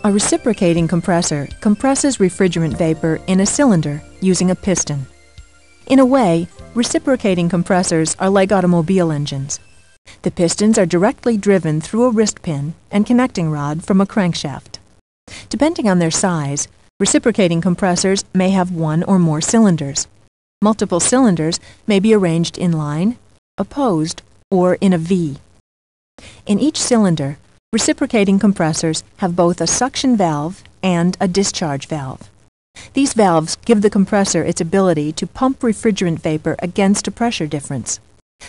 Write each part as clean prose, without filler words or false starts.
A reciprocating compressor compresses refrigerant vapor in a cylinder using a piston. In a way, reciprocating compressors are like automobile engines. The pistons are directly driven through a wrist pin and connecting rod from a crankshaft. Depending on their size, reciprocating compressors may have one or more cylinders. Multiple cylinders may be arranged in line, opposed, or in a V. In each cylinder, reciprocating compressors have both a suction valve and a discharge valve. These valves give the compressor its ability to pump refrigerant vapor against a pressure difference.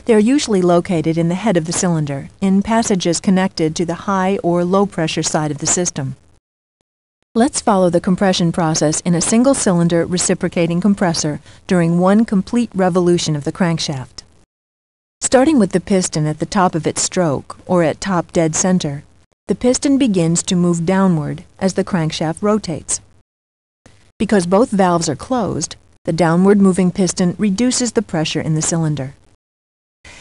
They are usually located in the head of the cylinder, in passages connected to the high or low pressure side of the system. Let's follow the compression process in a single-cylinder reciprocating compressor during one complete revolution of the crankshaft. Starting with the piston at the top of its stroke, or at top dead center, the piston begins to move downward as the crankshaft rotates. Because both valves are closed, the downward moving piston reduces the pressure in the cylinder.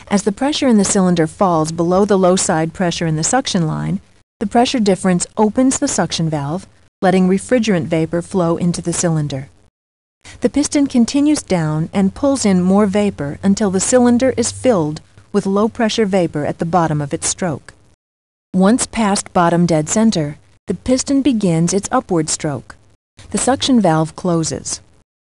As the pressure in the cylinder falls below the low side pressure in the suction line, the pressure difference opens the suction valve, letting refrigerant vapor flow into the cylinder. The piston continues down and pulls in more vapor until the cylinder is filled with low-pressure vapor at the bottom of its stroke. Once past bottom dead center, the piston begins its upward stroke. The suction valve closes.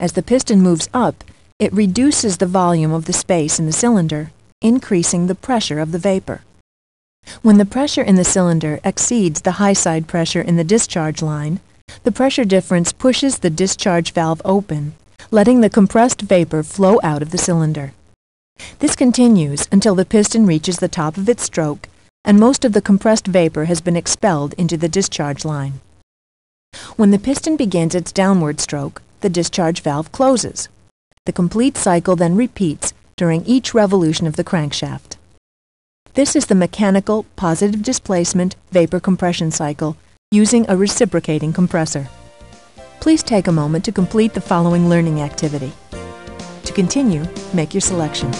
As the piston moves up, it reduces the volume of the space in the cylinder, increasing the pressure of the vapor. When the pressure in the cylinder exceeds the high side pressure in the discharge line, the pressure difference pushes the discharge valve open, letting the compressed vapor flow out of the cylinder. This continues until the piston reaches the top of its stroke and most of the compressed vapor has been expelled into the discharge line. When the piston begins its downward stroke, the discharge valve closes. The complete cycle then repeats during each revolution of the crankshaft. This is the mechanical positive displacement vapor compression cycle using a reciprocating compressor. Please take a moment to complete the following learning activity. To continue, make your selection.